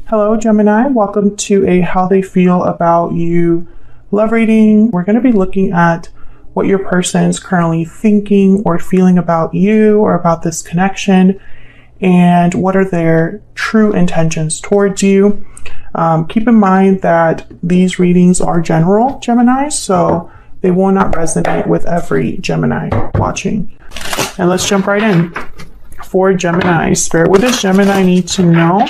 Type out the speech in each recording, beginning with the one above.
Hello, Gemini. Welcome to a How They Feel About You love reading. We're going to be looking at what your person is currently thinking or feeling about you or about this connection, and what are their true intentions towards you. Keep in mind that these readings are general, Gemini, so they will not resonate with every Gemini watching. And let's jump right in. For Gemini, Spirit, what does Gemini need to know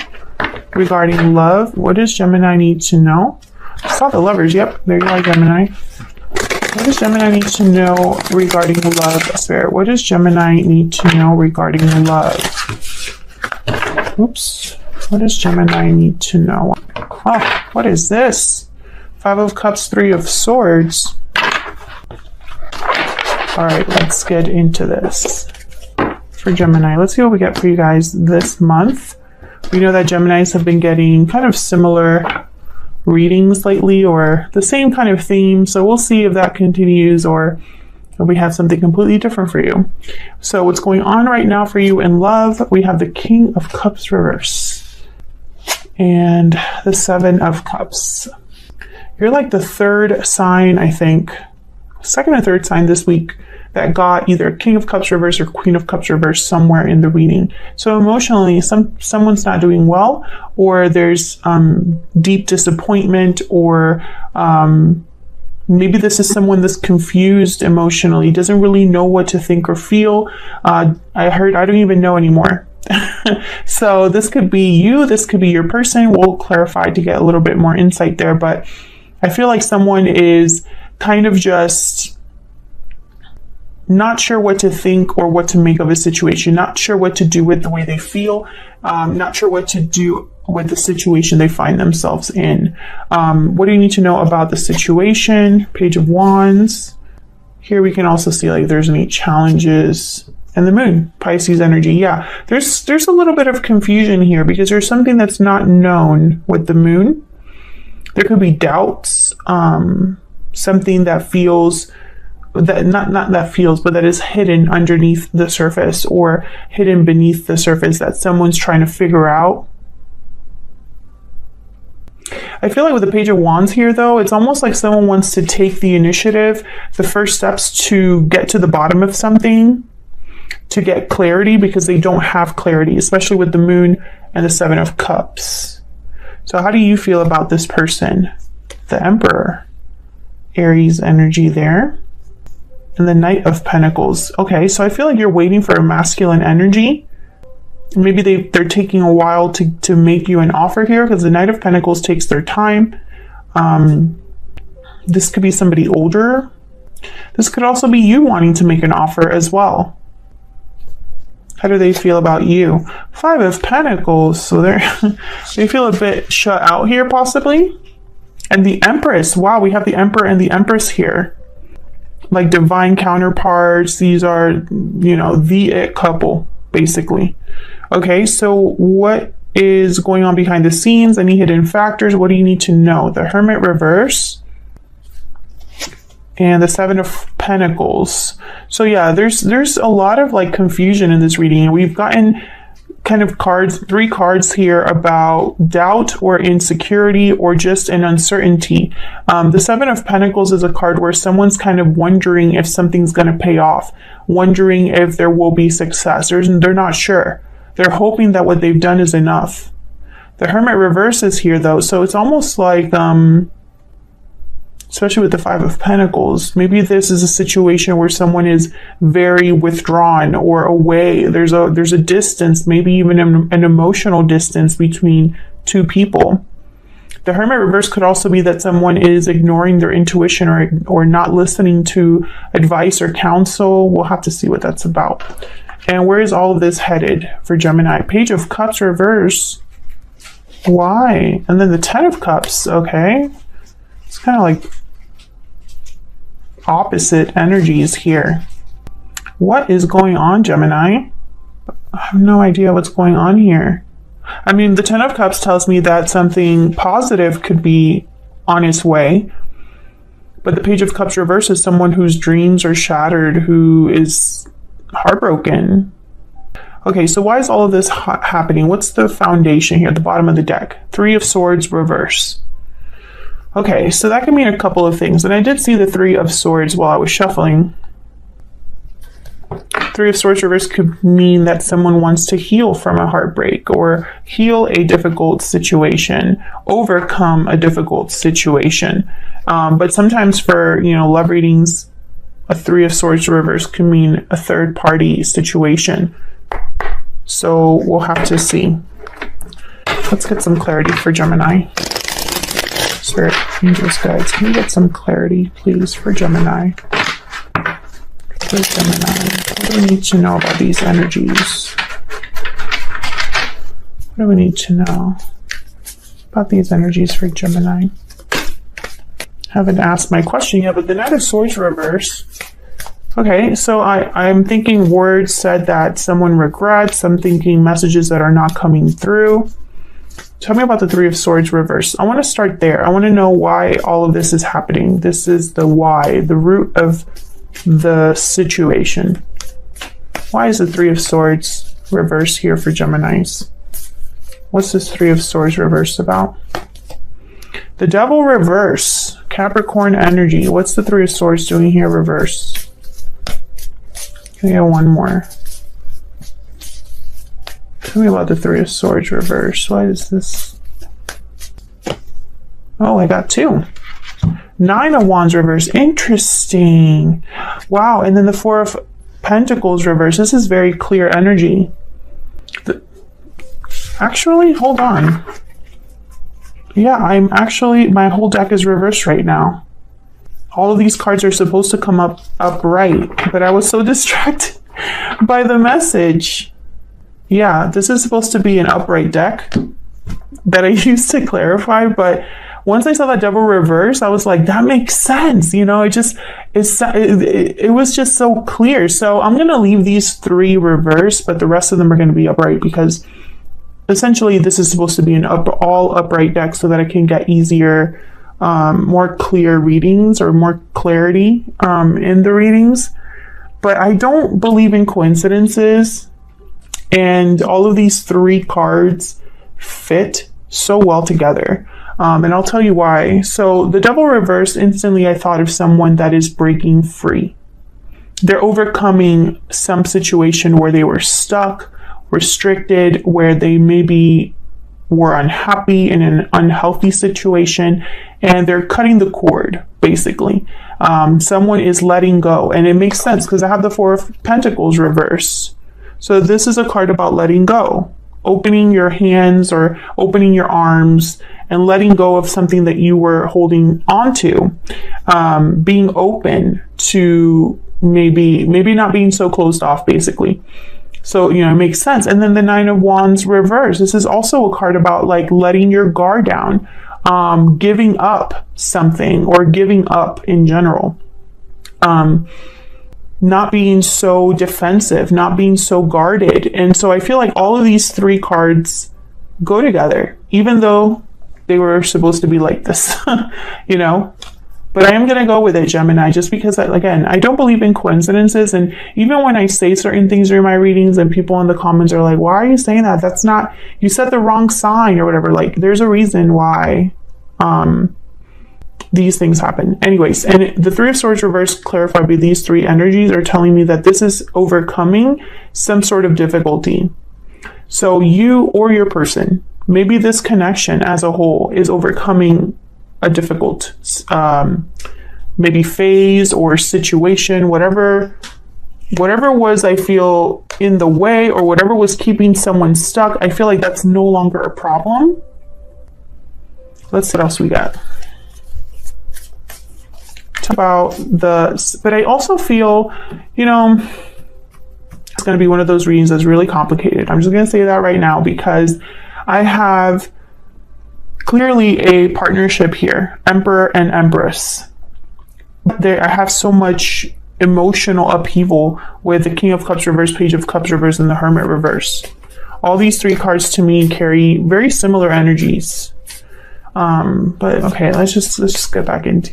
regarding love? What does Gemini need to know? I saw the Lovers. Yep, there you are, Gemini. What does Gemini need to know regarding love, Spirit? What does Gemini need to know regarding love? Oops. What does Gemini need to know? Oh, what is this? 5 of Cups, 3 of Swords. All right, let's get into this. For Gemini, let's see what we get for you guys this month. We know that Geminis have been getting kind of similar readings lately, or the same kind of theme, so we'll see if that continues or if we have something completely different for you. So what's going on right now for you in love? We have the King of Cups reverse and the 7 of Cups. You're like the third sign, I think, second or third sign this week that got either King of Cups reverse or Queen of Cups reverse somewhere in the reading. So emotionally, someone's not doing well, or there's deep disappointment, or maybe this is someone that's confused emotionally, doesn't really know what to think or feel. I don't even know anymore. So this could be you, this could be your person. We'll clarify to get a little bit more insight there, but I feel like someone is kind of just not sure what to think or what to make of a situation, not sure what to do with the way they feel, not sure what to do with the situation they find themselves in. What do you need to know about the situation? Page of Wands. Here we can also see like there's any challenges. And the Moon, Pisces energy. Yeah, there's a little bit of confusion here because there's something that's not known with the Moon. There could be doubts, something that feels that not that feels, but that is hidden underneath the surface or hidden beneath the surface that someone's trying to figure out. I feel like with the Page of Wands here, though, it's almost like someone wants to take the initiative, the first steps to get to the bottom of something, to get clarity, because they don't have clarity, especially with the Moon and the 7 of Cups. So how do you feel about this person? The Emperor, Aries energy there. And the Knight of Pentacles. Okay, so I feel like you're waiting for a masculine energy. Maybe they're taking a while to make you an offer here, because the Knight of Pentacles takes their time. This could be somebody older. This could also be you wanting to make an offer as well. How do they feel about you? 5 of Pentacles. So they feel a bit shut out here, possibly. And the Empress. Wow, we have the Emperor and the Empress here. Like divine counterparts. These are, you know, the it couple, basically. Okay, so what is going on behind the scenes? Any hidden factors? What do you need to know? The Hermit reverse and the 7 of Pentacles. So yeah, there's a lot of like confusion in this reading, and we've gotten kind of three cards here about doubt or insecurity or just an uncertainty. The 7 of Pentacles is a card where someone's kind of wondering if something's going to pay off, wondering if there will be success. They're not sure. They're hoping that what they've done is enough. The Hermit reverse is here, though, so it's almost like especially with the 5 of Pentacles, maybe this is a situation where someone is very withdrawn or away. There's a distance, maybe even an emotional distance between two people. The Hermit reverse could also be that someone is ignoring their intuition or not listening to advice or counsel. We'll have to see what that's about. And where is all of this headed for Gemini? Page of Cups reverse. Why? And then the 10 of Cups. Okay. It's kind of like opposite energies here. What is going on, Gemini? I have no idea what's going on here. I mean, the 10 of Cups tells me that something positive could be on its way, but the Page of Cups reverse is someone whose dreams are shattered, who is heartbroken. Okay, so why is all of this happening? What's the foundation here at the bottom of the deck? Three of Swords reverse. Okay, so that can mean a couple of things. And I did see the Three of Swords while I was shuffling. Three of Swords reverse could mean that someone wants to heal from a heartbreak or heal a difficult situation, overcome a difficult situation. But sometimes for, love readings, a Three of Swords reverse can mean a third party situation. So we'll have to see. Let's get some clarity for Gemini. Spirit, angels, guides, can we get some clarity, please, for Gemini? For Gemini, what do we need to know about these energies? What do we need to know about these energies for Gemini? Haven't asked my question yet, but the Knight of Swords reverse. Okay, so I'm thinking words said that someone regrets. I'm thinking messages that are not coming through. Tell me about the Three of Swords reverse. I want to start there. I want to know why all of this is happening. This is the why, the root of the situation. Why is the Three of Swords reverse here for Geminis? What's this Three of Swords reverse about? The Devil reverse, Capricorn energy. What's the Three of Swords doing here reverse? Can I get one more? Tell me about the Three of Swords reverse. Why is this? Oh, I got two. Nine of Wands reverse. Interesting. Wow. And then the Four of Pentacles reverse. This is very clear energy. Actually, hold on. Yeah, my whole deck is reversed right now. All of these cards are supposed to come up upright, but I was so distracted by the message. Yeah, this is supposed to be an upright deck that I used to clarify, but once I saw that Devil reverse, I was like, that makes sense. It was just so clear. So I'm going to leave these three reverse, but the rest of them are going to be upright because essentially this is supposed to be an all upright deck so that I can get easier, more clear readings or more clarity in the readings. But I don't believe in coincidences, and all of these three cards fit so well together. And I'll tell you why. So the Devil reverse, instantly I thought of someone that is breaking free. They're overcoming some situation where they were stuck, restricted, where they maybe were unhappy in an unhealthy situation, and they're cutting the cord, basically. Someone is letting go, and it makes sense because I have the Four of Pentacles reverse. So this is a card about letting go, opening your hands or opening your arms and letting go of something that you were holding onto, being open to maybe not being so closed off, basically. So, it makes sense. And then the Nine of Wands reverse. This is also a card about like letting your guard down, giving up something or giving up in general. Not being so defensive, not being so guarded. And so I feel like all of these three cards go together, even though they were supposed to be like this, But I am going to go with it, Gemini, just because, again, I don't believe in coincidences. And even when I say certain things during my readings and people in the comments are like, why are you saying that? That's not, you said the wrong sign or whatever. Like, there's a reason why these things happen. Anyways, and the Three of Swords reverse clarified by these three energies are telling me that this is overcoming some sort of difficulty. So you or your person, maybe this connection as a whole is overcoming a difficult maybe phase or situation, whatever was, I feel, in the way, or whatever was keeping someone stuck. I feel like that's no longer a problem. Let's see what else we got. But I also feel, it's going to be one of those readings that's really complicated. I'm just going to say that right now because I have clearly a partnership here, Emperor and Empress. I have so much emotional upheaval with the King of Cups reverse, Page of Cups reverse, and the Hermit reverse. All these three cards to me carry very similar energies. But okay, let's just get back into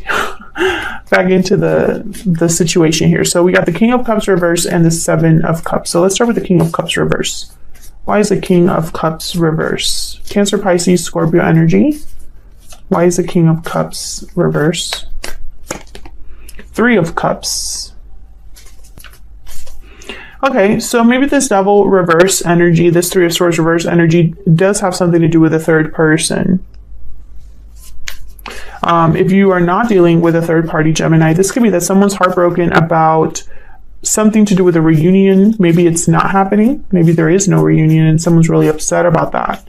back into the situation here. So we got the King of Cups reverse and the Seven of Cups. So let's start with the King of Cups reverse. Why is the King of Cups reverse? Cancer, Pisces, Scorpio energy. Why is the King of Cups reverse? Three of Cups. Okay, so maybe this Devil reverse energy, this Three of Swords reverse energy does have something to do with a third person. If you are not dealing with a third party Gemini, this could be that someone's heartbroken about something to do with a reunion. Maybe it's not happening. Maybe there is no reunion and someone's really upset about that.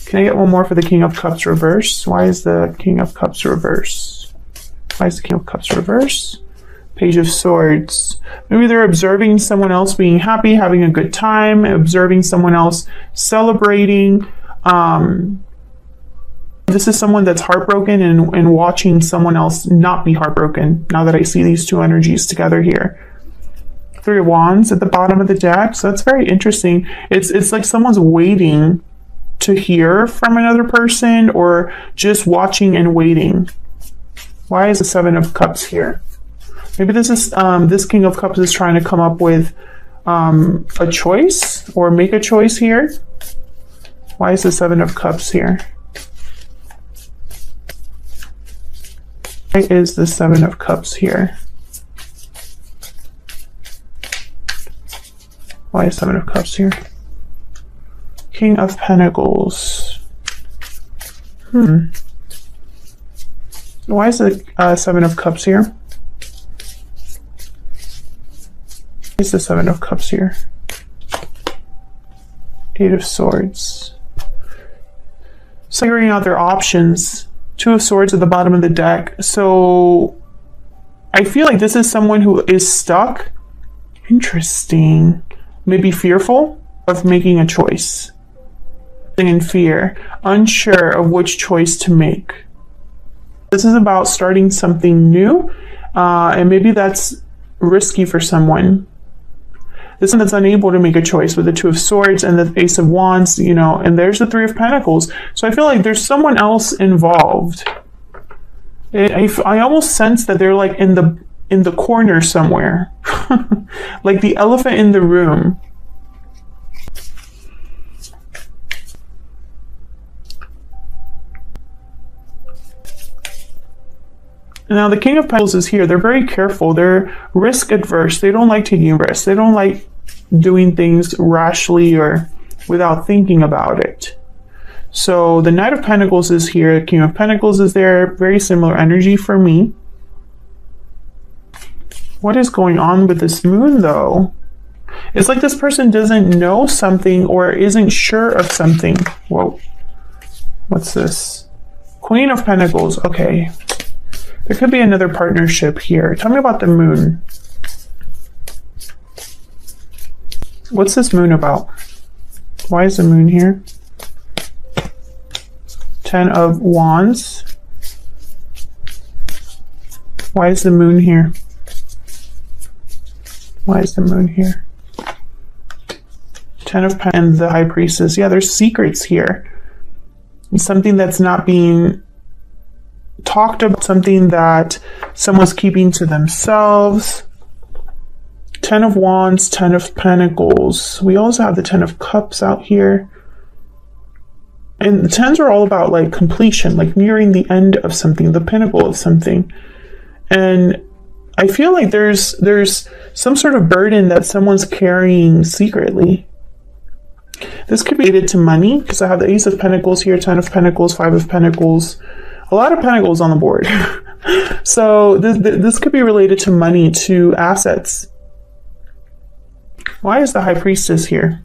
Can I get one more for the King of Cups reverse? Why is the King of Cups reverse? Why is the King of Cups reverse? Page of Swords. Maybe they're observing someone else being happy, having a good time, observing someone else celebrating. This is someone that's heartbroken and watching someone else not be heartbroken, now that I see these two energies together here. Three of Wands at the bottom of the deck. So that's very interesting. It's like someone's waiting to hear from another person or just watching and waiting. Why is the Seven of Cups here? Maybe this is this King of Cups is trying to come up with a choice or make a choice here. Why is the Seven of Cups here? Why is the Seven of Cups here? Why is Seven of Cups here? King of Pentacles. Why is the Seven of Cups here? Why is the Seven of Cups here? Eight of Swords. So figuring out their options. Two of Swords at the bottom of the deck. So I feel like this is someone who is stuck. Interesting. Maybe fearful of making a choice. In fear, unsure of which choice to make. This is about starting something new, and maybe that's risky for someone. This one that's unable to make a choice with the Two of Swords and the Ace of Wands, you know, and there's the Three of Pentacles. So I feel like there's someone else involved. I almost sense that they're like in the corner somewhere. Like the elephant in the room. Now the King of Pentacles is here. They're very careful. They're risk adverse. They don't like taking risks. They don't like doing things rashly or without thinking about it. So the Knight of Pentacles is here. The King of Pentacles is there. Very similar energy for me. What is going on with this moon though? It's like this person doesn't know something or isn't sure of something. Whoa. What's this? Queen of Pentacles. Okay. There could be another partnership here. Tell me about the moon. What's this moon about? Why is the moon here? Ten of Wands. Why is the moon here? Why is the moon here? Ten of Pentacles and the High Priestess. Yeah, there's secrets here. It's something that's not being talked about, something that someone's keeping to themselves. Ten of Wands, Ten of Pentacles. We also have the Ten of Cups out here. And the tens are all about like completion, like nearing the end of something, the pinnacle of something. And I feel like there's some sort of burden that someone's carrying secretly. This could be related to money, because I have the Ace of Pentacles here, Ten of Pentacles, Five of Pentacles. A lot of pentacles on the board. So this could be related to money, to assets. Why is the High Priestess here?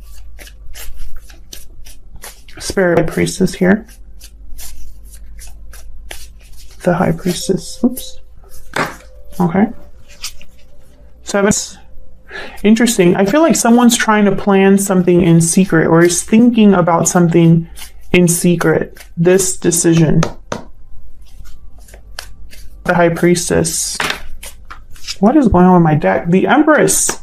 Spirit High Priestess here. The High Priestess. Oops. Okay. Seven. Interesting. I feel like someone's trying to plan something in secret or is thinking about something in secret. This decision. The High Priestess. What is going on with my deck? The Empress.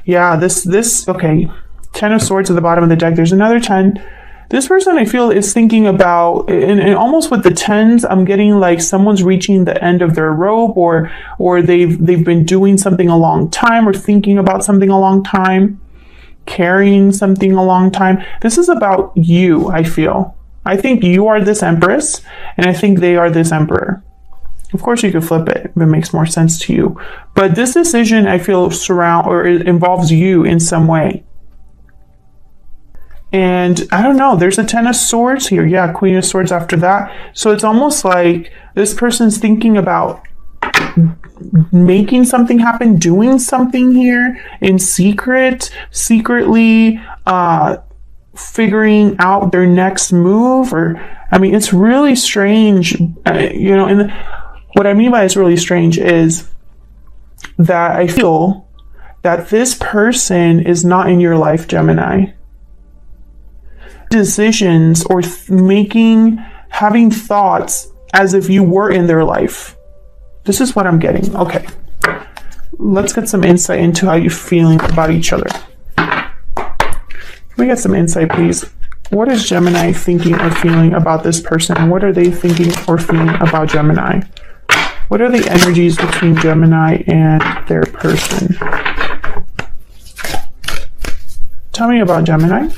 Yeah, this okay. Ten of Swords at the bottom of the deck. There's another 10. This person, I feel, is thinking about, and almost with the tens, I'm getting like someone's reaching the end of their rope, or they've been doing something a long time, or thinking about something a long time, carrying something a long time. This is about you, I feel. I think you are this Empress, and I think they are this Emperor. Of course, you could flip it if it makes more sense to you. But this decision, I feel, it involves you in some way. And I don't know, there's a Ten of Swords here. Yeah, Queen of Swords after that. So it's almost like this person's thinking about making something happen, doing something here in secretly figuring out their next move. Or, I mean, it's really strange, you know, and what I mean by it's really strange is that I feel that this person is not in your life, Gemini. Decisions or having thoughts as if you were in their life. This is what I'm getting. Okay, let's get some insight into how you're feeling about each other. Can we get some insight, please? What is Gemini thinking or feeling about this person? And what are they thinking or feeling about Gemini? What are the energies between Gemini and their person? Tell me about Gemini.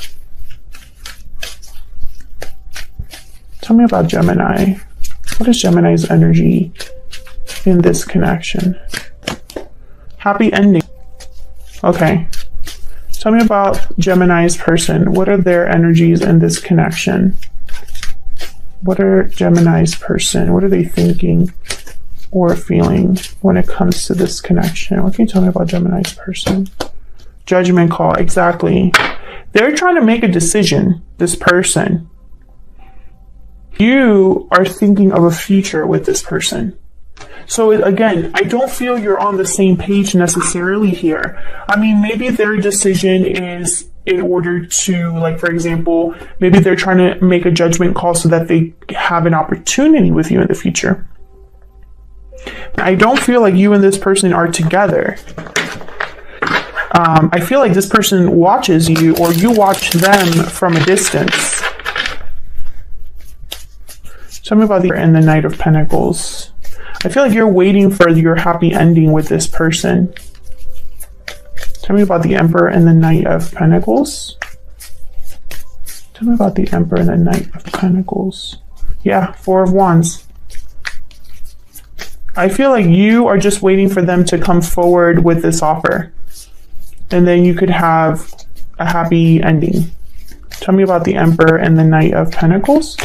Tell me about Gemini. What is Gemini's energy in this connection? Happy ending. Okay. Tell me about Gemini's person. What are their energies in this connection? What are Gemini's person? What are they thinking or feeling when it comes to this connection? What can you tell me about Gemini's person? Judgment call. Exactly. They're trying to make a decision, this person. You are thinking of a future with this person. So again, I don't feel you're on the same page necessarily here. I mean, maybe their decision is in order to, like, for example, maybe they're trying to make a judgment call so that they have an opportunity with you in the future. I don't feel like you and this person are together. I feel like this person watches you, or you watch them from a distance. Tell me about the Knight of Pentacles. I feel like you're waiting for your happy ending with this person. Tell me about the Emperor and the Knight of Pentacles. Tell me about the Emperor and the Knight of Pentacles. Yeah, Four of Wands. I feel like you are just waiting for them to come forward with this offer. And then you could have a happy ending. Tell me about the Emperor and the Knight of Pentacles.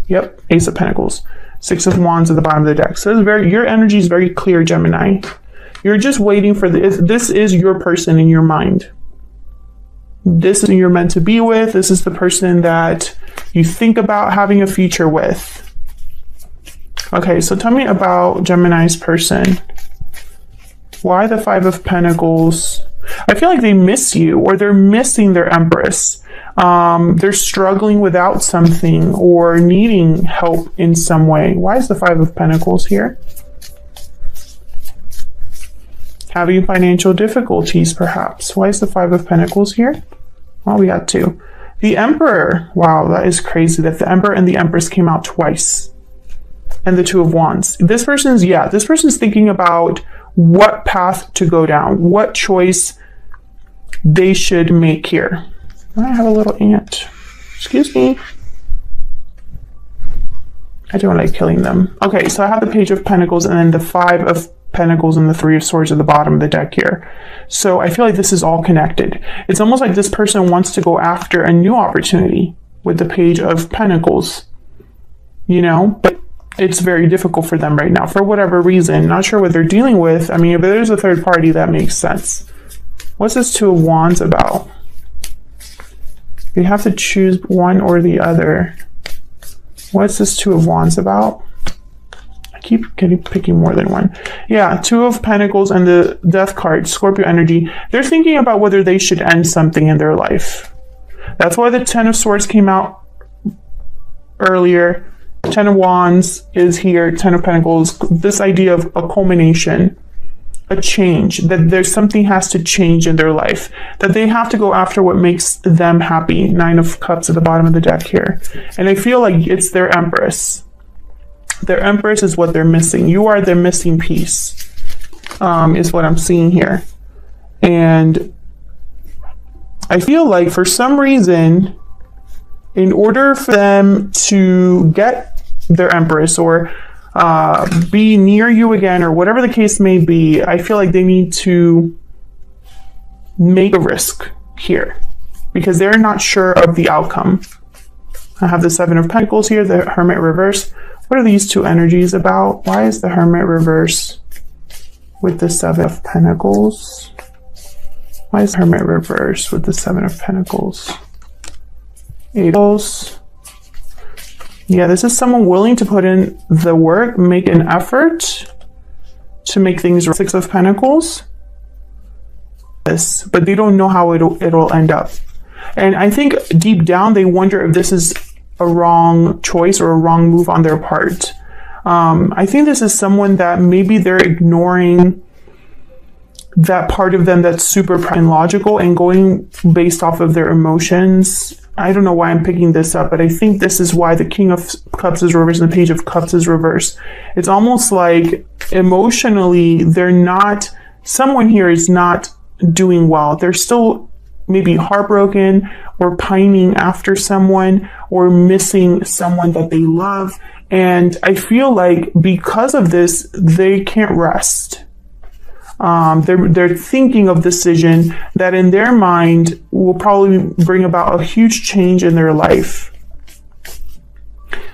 Yep, Ace of Pentacles. Six of Wands at the bottom of the deck. So your energy is very clear, Gemini. You're just waiting for this is your person in your mind. This is who you're meant to be with. This is the person that you think about having a future with. Okay, so tell me about Gemini's person. Why the Five of Pentacles? I feel like they miss you, or they're missing their Empress. They're struggling without something or needing help in some way. Why is the Five of Pentacles here? Having financial difficulties, perhaps. Why is the Five of Pentacles here? Well, we got two. The Emperor. Wow, that is crazy that the Emperor and the Empress came out twice. And the Two of Wands. This person's thinking about what path to go down, what choice they should make here. I have a little ant. Excuse me. I don't like killing them. Okay, so I have the Page of Pentacles and then the Five of Pentacles and the Three of Swords at the bottom of the deck here. So I feel like this is all connected. It's almost like this person wants to go after a new opportunity with the Page of Pentacles. You know, but it's very difficult for them right now for whatever reason. Not sure what they're dealing with. I mean, if there's a third party, that makes sense. What's this Two of Wands about? You have to choose one or the other. What's this Two of Wands about? I keep picking more than one. Yeah, Two of Pentacles and the Death card, Scorpio energy. They're thinking about whether they should end something in their life. That's why the Ten of Swords came out earlier. Ten of Wands is here, Ten of Pentacles. This idea of a culmination. a change, that there's something has to change in their life, that they have to go after what makes them happy. 9 of Cups at the bottom of the deck here. And I feel like it's their Empress. Their Empress is what they're missing. You are their missing piece, is what I'm seeing here. And I feel like for some reason, in order for them to get their Empress or be near you again, or whatever the case may be, I feel like they need to make a risk here because they're not sure of the outcome. I have the 7 of Pentacles here, the Hermit reverse. What are these two energies about? Why is the Hermit reverse with the 7 of Pentacles? Why is the Hermit reverse with the 7 of Pentacles? 8 of Pentacles. Yeah, this is someone willing to put in the work, make an effort to make things right. 6 of Pentacles. This, but they don't know how it'll end up. And I think deep down they wonder if this is a wrong choice or a wrong move on their part. I think this is someone that maybe they're ignoring that part of them that's super and logical and going based off of their emotions. I don't know why I'm picking this up, but I think this is why the King of Cups is reversed and the Page of Cups is reversed. It's almost like emotionally, someone here is not doing well. They're still maybe heartbroken or pining after someone or missing someone that they love. And I feel like because of this, they can't rest. They're thinking of decision that in their mind will probably bring about a huge change in their life.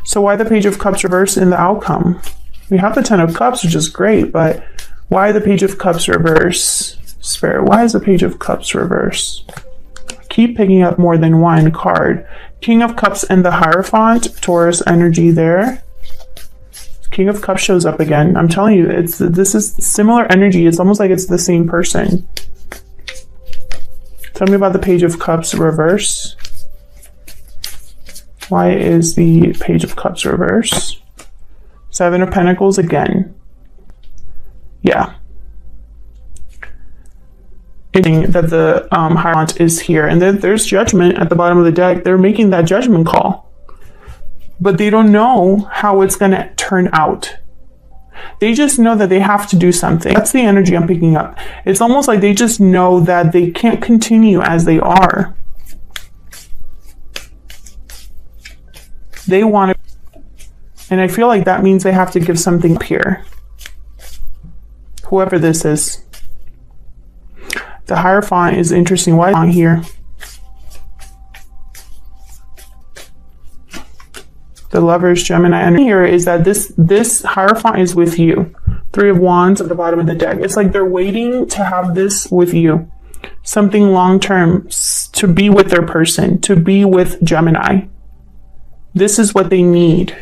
So why the Page of Cups reverse in the outcome? We have the 10 of Cups, which is great, but why the Page of Cups reverse? Spirit, why is the Page of Cups reverse? Keep picking up more than one card. King of Cups and the Hierophant, Taurus energy there. King of Cups shows up again. I'm telling you, this is similar energy. It's almost like it's the same person. Tell me about the Page of Cups reverse. Why is the Page of Cups reverse? 7 of Pentacles again. Yeah. That the Hierophant is here. And then there's Judgment at the bottom of the deck. They're making that judgment call. But they don't know how it's going to turn out. They just know that they have to do something. That's the energy I'm picking up. It's almost like they just know that they can't continue as they are. They want to, and I feel like that means they have to give something up here. Whoever this is. The Hierophant is interesting. Why on here? The Lovers, Gemini, and here is that this Hierophant is with you. 3 of Wands at the bottom of the deck. It's like they're waiting to have this with you. Something long-term, to be with their person, to be with Gemini. This is what they need,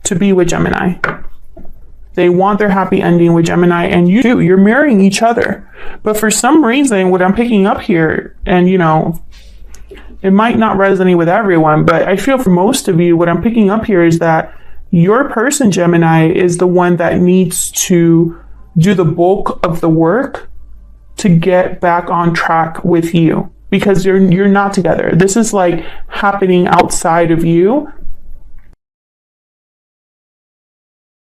to be with Gemini. They want their happy ending with Gemini, and you do. You're marrying each other. But for some reason, what I'm picking up here, and you know, it might not resonate with everyone, but I feel for most of you, what I'm picking up here is that your person, Gemini, is the one that needs to do the bulk of the work to get back on track with you, because you're not together. This is like happening outside of you,